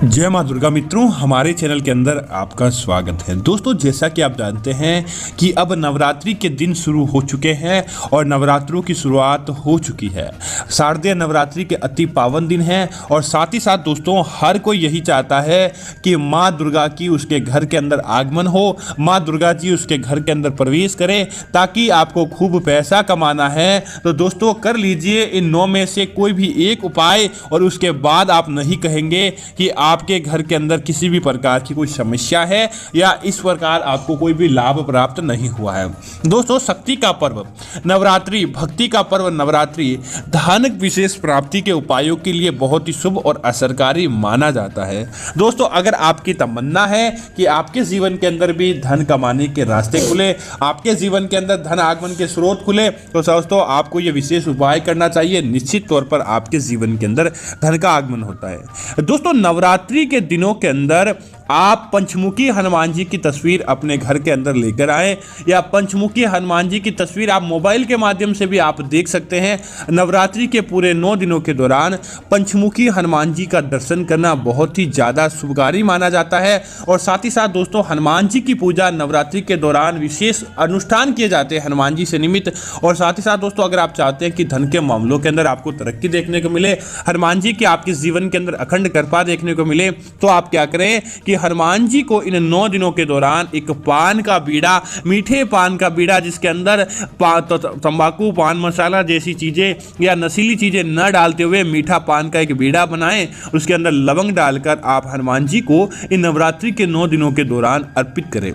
जय माँ दुर्गा मित्रों, हमारे चैनल के अंदर आपका स्वागत है। दोस्तों, जैसा कि आप जानते हैं कि अब नवरात्रि के दिन शुरू हो चुके हैं और नवरात्रों की शुरुआत हो चुकी है। शारदीय नवरात्रि के अति पावन दिन हैं और साथ ही साथ दोस्तों हर कोई यही चाहता है कि माँ दुर्गा की उसके घर के अंदर आगमन हो, माँ दुर्गा जी उसके घर के अंदर प्रवेश करें ताकि आपको खूब पैसा कमाना है तो दोस्तों कर लीजिए इन 9 में से कोई भी एक उपाय और उसके बाद आप नहीं कहेंगे कि आपके घर के अंदर किसी भी प्रकार की कोई समस्या है या इस प्रकार आपको कोई भी लाभ प्राप्त नहीं हुआ है। दोस्तों, शक्ति का पर्व नवरात्रि, भक्ति का पर्व नवरात्रि धन विशेष प्राप्ति के उपायों के लिए बहुत ही शुभ और असरकारी माना जाता है। दोस्तों, अगर आपकी तमन्ना है कि आपके जीवन के अंदर भी धन कमाने के रास्ते खुले, आपके जीवन के अंदर धन आगमन के स्रोत खुले, तो दोस्तों आपको यह विशेष उपाय करना चाहिए। निश्चित तौर पर आपके जीवन के अंदर धन का आगमन होता है। दोस्तों, नवरात्रि के दिनों के अंदर आप पंचमुखी हनुमान जी की तस्वीर अपने घर के अंदर लेकर आए या पंचमुखी हनुमान जी की तस्वीर आप मोबाइल के माध्यम से भी आप देख सकते हैं। नवरात्रि के पूरे 9 दिनों के दौरान पंचमुखी हनुमान जी का दर्शन करना बहुत ही ज़्यादा शुभकारी माना जाता है। और साथ ही साथ दोस्तों हनुमान जी की पूजा नवरात्रि के दौरान विशेष अनुष्ठान किए जाते हैं हनुमान जी से निमित्त। और साथ ही साथ दोस्तों अगर आप चाहते हैं कि धन के मामलों के अंदर आपको तरक्की देखने को मिले, हनुमान जी की आपके जीवन के अंदर अखंड कृपा देखने को मिले, तो आप क्या करें कि हनुमान जी को इन 9 दिनों के दौरान एक पान का बीड़ा, मीठे पान का बीड़ा जिसके अंदर तंबाकू, पान मसाला जैसी चीज़ें या नशीली चीज़ें न डालते हुए मीठा पान का एक बीड़ा बनाएं, उसके अंदर लवंग डालकर आप हनुमान जी को इन नवरात्रि के 9 दिनों के दौरान अर्पित करें।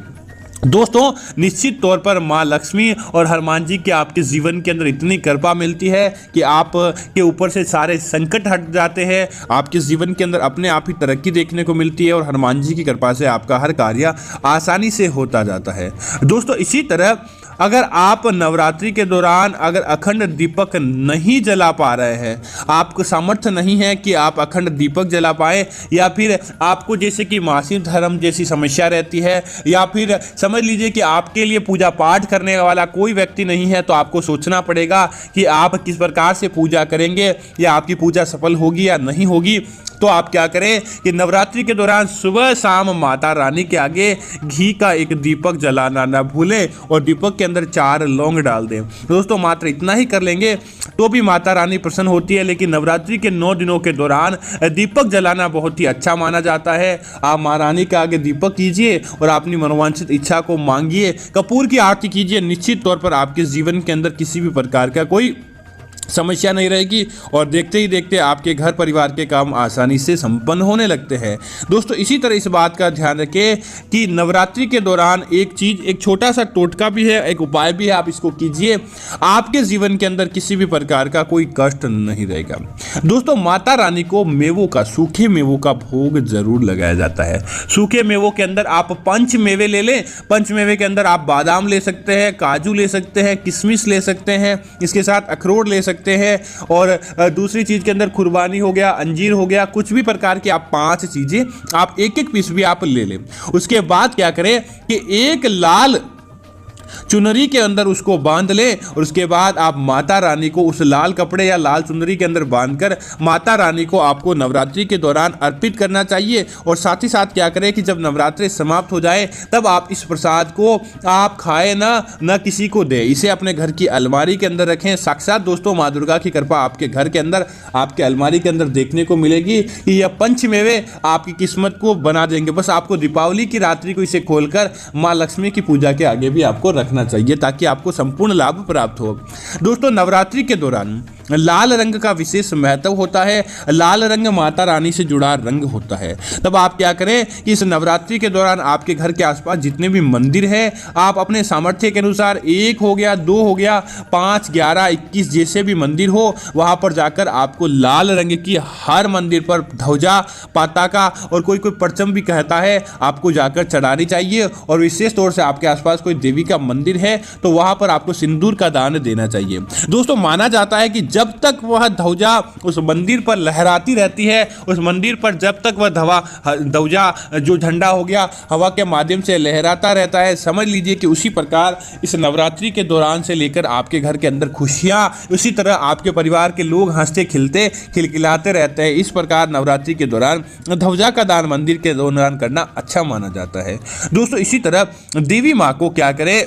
दोस्तों, निश्चित तौर पर माँ लक्ष्मी और हनुमान जी के आपके जीवन के अंदर इतनी कृपा मिलती है कि आप के ऊपर से सारे संकट हट जाते हैं, आपके जीवन के अंदर अपने आप ही तरक्की देखने को मिलती है और हनुमान जी की कृपा से आपका हर कार्य आसानी से होता जाता है। दोस्तों, इसी तरह अगर आप नवरात्रि के दौरान अगर अखंड दीपक नहीं जला पा रहे हैं, आपको सामर्थ्य नहीं है कि आप अखंड दीपक जला पाएं, या फिर आपको जैसे कि मासिक धर्म जैसी समस्या रहती है, या फिर समझ लीजिए कि आपके लिए पूजा पाठ करने वाला कोई व्यक्ति नहीं है, तो आपको सोचना पड़ेगा कि आप किस प्रकार से पूजा करेंगे या आपकी पूजा सफल होगी या नहीं होगी। तो आप क्या करें कि नवरात्रि के दौरान सुबह शाम माता रानी के आगे घी का एक दीपक जलाना ना भूलें और दीपक के अंदर 4 लौंग डाल दें। दोस्तों, मात्र इतना ही कर लेंगे तो भी माता रानी प्रसन्न होती है। लेकिन नवरात्रि के 9 दिनों के दौरान दीपक जलाना बहुत ही अच्छा माना जाता है। आप माँ रानी के आगे दीपक कीजिए और अपनी मनोवांछित इच्छा को मांगिए, कपूर की आरती कीजिए। निश्चित तौर पर आपके जीवन के अंदर किसी भी प्रकार का कोई समस्या नहीं रहेगी और देखते ही देखते आपके घर परिवार के काम आसानी से संपन्न होने लगते हैं। दोस्तों, इसी तरह इस बात का ध्यान रखें कि नवरात्रि के दौरान एक छोटा सा टोटका भी है, एक उपाय भी है, आप इसको कीजिए, आपके जीवन के अंदर किसी भी प्रकार का कोई कष्ट नहीं रहेगा। दोस्तों, माता रानी को मेवों का, सूखे मेवों का भोग जरूर लगाया जाता है। सूखे मेवों के अंदर आप पंच मेवे ले लें। पंच मेवे के अंदर आप बादाम ले सकते हैं, काजू ले सकते हैं, किशमिश ले सकते हैं, इसके साथ अखरोट ले सकते हैं और दूसरी चीज के अंदर खुरबानी हो गया, अंजीर हो गया, कुछ भी प्रकार की आप 5 चीजें आप एक पीस भी आप ले लें। उसके बाद क्या करें कि एक लाल चुनरी के अंदर उसको बांध ले और उसके बाद आप माता रानी को उस लाल कपड़े या लाल चुनरी के अंदर बांधकर माता रानी को आपको नवरात्रि के दौरान अर्पित करना चाहिए। और साथ ही साथ क्या करें कि जब नवरात्रि समाप्त हो जाए तब आप इस प्रसाद को आप खाएं ना किसी को दें, इसे अपने घर की अलमारी के अंदर रखें। साक्षात दोस्तों माँ दुर्गा की कृपा आपके घर के अंदर, आपके अलमारी के अंदर देखने को मिलेगी कि यह पंचमेवे आपकी किस्मत को बना देंगे। बस आपको दीपावली की रात्रि को इसे खोलकर माँ लक्ष्मी की पूजा के आगे भी आपको रखना चाहिए ताकि आपको संपूर्ण लाभ प्राप्त हो। दोस्तों, नवरात्रि के दौरान लाल रंग का विशेष महत्व होता है। लाल रंग माता रानी से जुड़ा रंग होता है। तब आप क्या करें कि इस नवरात्रि के दौरान आपके घर के आसपास जितने भी मंदिर हैं, आप अपने सामर्थ्य के अनुसार 1 हो गया, 2 हो गया, 5, 11, 21 जैसे भी मंदिर हो, वहां पर जाकर आपको लाल रंग की हर मंदिर पर ध्वजा, पताका और कोई परचम भी कहता है, आपको जाकर चढ़ानी चाहिए। और विशेष तौर से आपके आसपास कोई देवी का मंदिर है तो वहां पर आपको सिंदूर का दान देना चाहिए। दोस्तों, माना जाता है कि जब तक वह ध्वजा उस मंदिर पर लहराती रहती है, उस मंदिर पर जब तक वह ध्वजा जो झंडा हो गया हवा के माध्यम से लहराता रहता है, समझ लीजिए कि उसी प्रकार इस नवरात्रि के दौरान से लेकर आपके घर के अंदर खुशियां, उसी तरह आपके परिवार के लोग हंसते खिलते खिलखिलाते रहते हैं। इस प्रकार नवरात्रि के दौरान ध्वजा का दान मंदिर के दौरान करना अच्छा माना जाता है। दोस्तों इसी तरह देवी माँ को क्या करें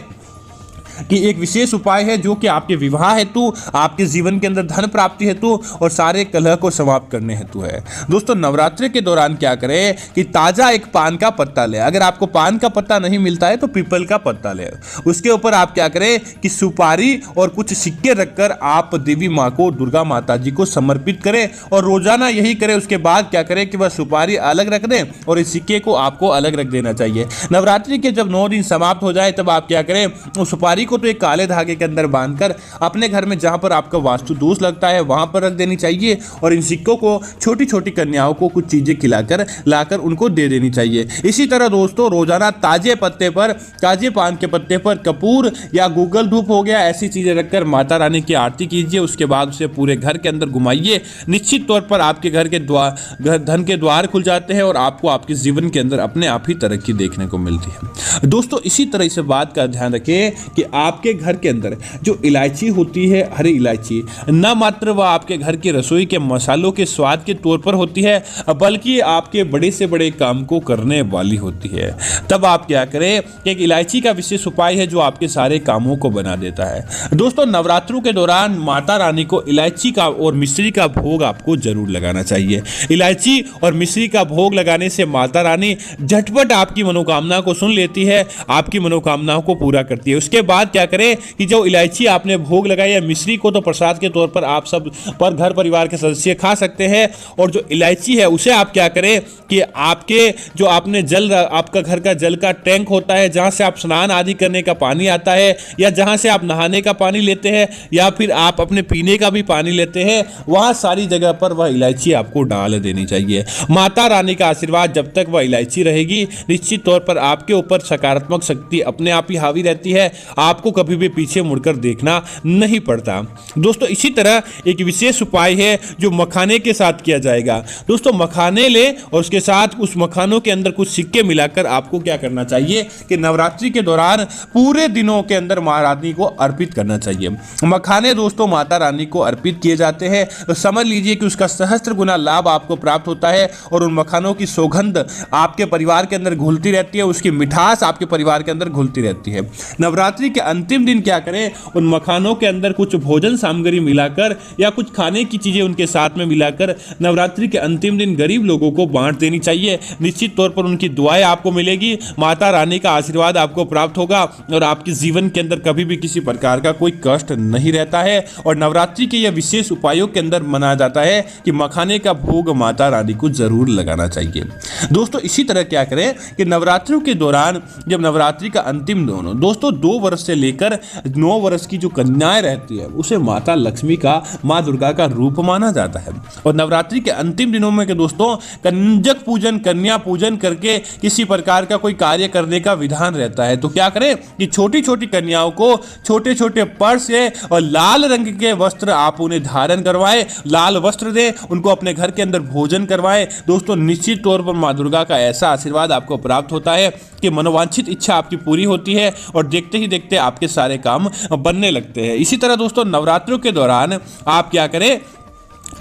कि एक विशेष उपाय है जो कि आपके विवाह हेतु, आपके जीवन के अंदर धन प्राप्ति हेतु और सारे कलह को समाप्त करने हेतु है। दोस्तों नवरात्रि के दौरान क्या करें कि ताजा एक पान का पत्ता ले, अगर आपको पान का पत्ता नहीं मिलता है तो पीपल का पत्ता ले, उसके ऊपर आप क्या करें कि सुपारी और कुछ सिक्के रखकर आप देवी माँ को, दुर्गा माता जी को समर्पित करें और रोजाना यही करें। उसके बाद क्या करें कि वह सुपारी अलग रख दें और इस सिक्के को आपको अलग रख देना चाहिए। नवरात्रि के जब 9 दिन समाप्त हो जाए तब आप क्या करें, उस सुपारी को तो एक काले धागे के अंदर बांधकर अपने घर में जहां पर आपका वास्तु दोष लगता है वहां पर रख देनी चाहिए और इन सिक्कों को छोटी छोटी कन्याओं को कुछ चीजें खिलाकर लाकर उनको दे देनी चाहिए। इसी तरह दोस्तों रोजाना ताजे पत्ते पर, ताजे पान के पत्ते पर कपूर या गूगल धूप हो गया, ऐसी चीजें रखकर माता रानी की आरती कीजिए। उसके बाद उसे पूरे घर के अंदर घुमाइए। निश्चित तौर पर आपके घर के धन के द्वार खुल जाते हैं और आपको आपके जीवन के अंदर अपने आप ही तरक्की देखने को मिलती है। दोस्तों इसी तरह इस बात का ध्यान रखें कि आपके घर के अंदर जो इलायची होती है, हरी इलायची, न मात्र वह आपके घर की रसोई के मसालों के स्वाद के तौर पर होती है बल्कि आपके बड़े से बड़े काम को करने वाली होती है। तब आप क्या करें, एक इलायची का विशेष उपाय है जो आपके सारे कामों को बना देता है। दोस्तों नवरात्रों के दौरान माता रानी को इलायची का और मिश्री का भोग आपको जरूर लगाना चाहिए। इलायची और मिश्री का भोग लगाने से माता रानी झटपट आपकी मनोकामना को सुन लेती है, आपकी मनोकामनाओं को पूरा करती है। उसके बाद क्या करें कि जो इलायची आपने भोग लगाई है, मिश्री को तो प्रसाद के तौर पर आप सब पर घर परिवार के सदस्य खा सकते हैं और जो इलायची है उसे आप क्या करें कि आपके जो आपने जल, आपका घर का जल का टैंक होता है जहां से आप स्नान आदि करने का पानी आता है या जहां से आप नहाने का पानी लेते हैं या फिर आप अपने पीने का भी पानी लेते हैं, वहां सारी जगह पर वह इलायची आपको डाल देनी चाहिए। माता रानी का आशीर्वाद जब तक वह इलायची रहेगी निश्चित तौर पर आपके ऊपर सकारात्मक शक्ति अपने आप ही हावी रहती है, आपको कभी भी पीछे मुड़कर देखना नहीं पड़ता। दोस्तों इसी तरह एक विशेष उपाय है जो मखाने के साथ किया जाएगा। दोस्तों मखाने ले और उसके साथ उस मखानों के अंदर कुछ सिक्के मिलाकर आपको क्या करना चाहिए कि नवरात्रि के दौरान पूरे दिनों के अंदर मां रानी को अर्पित करना चाहिए। मखाने दोस्तों माता रानी को अर्पित किए जाते हैं तो समझ लीजिए कि उसका सहस्त्र गुना लाभ आपको प्राप्त होता है और उन मखानों की सुगंध आपके परिवार के अंदर घुलती रहती है, उसकी मिठास आपके परिवार के अंदर घुलती रहती है। नवरात्रि के अंतिम दिन क्या करें, उन मखानों के अंदर कुछ भोजन सामग्री मिलाकर या कुछ खाने की चीजें उनके साथ में मिलाकर नवरात्रि के अंतिम दिन गरीब लोगों को बांट देनी चाहिए। निश्चित तौर पर उनकी दुआएं आपको मिलेगी, माता रानी का आशीर्वाद आपको प्राप्त होगा और आपके जीवन के अंदर कभी भी किसी प्रकार का कोई कष्ट नहीं रहता है। और नवरात्रि के यह विशेष उपायों के अंदर मनाया जाता है कि मखाने का भोग माता रानी को जरूर लगाना चाहिए। दोस्तों इसी तरह क्या करें कि नवरात्रियों के दौरान जब नवरात्रि का अंतिम दोस्तों 2 वर्ष से लेकर 9 वर्ष की जो कन्याएं रहती है उसे माता लक्ष्मी का, माँ दुर्गा का रूप माना जाता है। और नवरात्रि के अंतिम दिनों में के दोस्तों कंजक पूजन, कन्या पूजन करके किसी प्रकार का कोई कार्य करने का विधान रहता है। तो क्या करें कि छोटी छोटी कन्याओं को छोटे छोटे पर्स और लाल रंग के वस्त्र आप उन्हें धारण करवाएं, लाल वस्त्र दें, उनको अपने घर के अंदर भोजन करवाएं। दोस्तों निश्चित तौर पर माँ दुर्गा का ऐसा आशीर्वाद आपको प्राप्त होता है कि मनोवांछित इच्छा आपकी पूरी होती है और देखते ही देखते आपके सारे काम बनने लगते हैं। इसी तरह दोस्तों नवरात्रों के दौरान आप क्या करें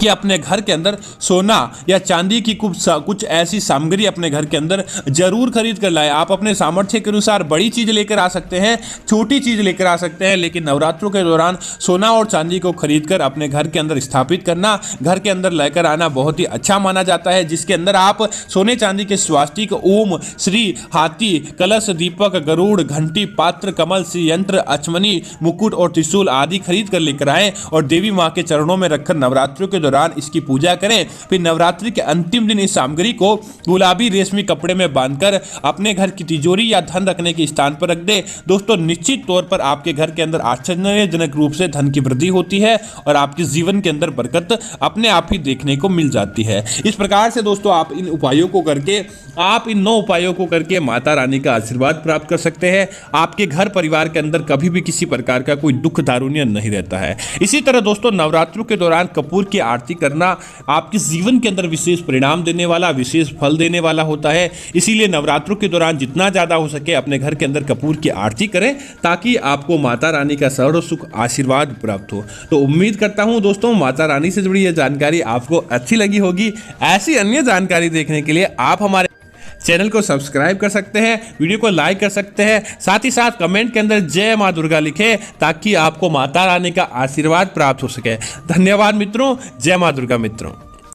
कि अपने घर के अंदर सोना या चांदी की कुछ ऐसी सामग्री अपने घर के अंदर जरूर खरीद कर लाएं। आप अपने सामर्थ्य के अनुसार बड़ी चीज लेकर आ सकते हैं, छोटी चीज लेकर आ सकते हैं, लेकिन नवरात्रों के दौरान सोना और चांदी को खरीद कर अपने घर के अंदर स्थापित करना, घर के अंदर लेकर आना बहुत ही अच्छा माना जाता है। जिसके अंदर आप सोने चांदी के स्वास्तिक, ओम, श्री, हाथी, कलश, दीपक, गरुड़, घंटी, पात्र, कमल, श्री यंत्र, अचमनी, मुकुट और त्रिशूल आदि खरीद कर लेकर आए और देवी माँ के चरणों में रखकर नवरात्रों के दौरान इसकी पूजा करें। फिर नवरात्रि के अंतिम दिन इस सामग्री को गुलाबी रेशमी कपड़े में बांधकर अपने घर की तिजोरी या धन रखने के स्थान पर रख दे। दोस्तों निश्चित तौर पर आपके घर के अंदर आश्चर्यजनक रूप से धन की वृद्धि होती है और आपके जीवन के अंदर बरकत अपने आप ही देखने को मिल जाती है। इस प्रकार से दोस्तों आप इन उपायों को करके, आप इन 9 उपायों को करके माता रानी का आशीर्वाद प्राप्त कर सकते हैं। आपके घर परिवार के अंदर कभी भी किसी प्रकार का कोई दुख दारुण्य नहीं रहता है। इसी तरह दोस्तों नवरात्रों के दौरान कपूर की आरती करना आपके जीवन के अंदर विशेष परिणाम देने वाला, विशेष फल देने वाला होता है। इसीलिए नवरात्रों के दौरान जितना ज्यादा हो सके अपने घर के अंदर कपूर की आरती करें ताकि आपको माता रानी का सर्व सुख आशीर्वाद प्राप्त हो। तो उम्मीद करता हूं दोस्तों माता रानी से जुड़ी यह जानकारी आपको अच्छी लगी होगी। ऐसी अन्य जानकारी देखने के लिए आप हमारे चैनल को सब्सक्राइब कर सकते हैं, वीडियो को लाइक कर सकते हैं, साथ ही साथ कमेंट के अंदर जय मां दुर्गा लिखें ताकि आपको माता रानी का आशीर्वाद प्राप्त हो सके। धन्यवाद मित्रों, जय मां दुर्गा मित्रों।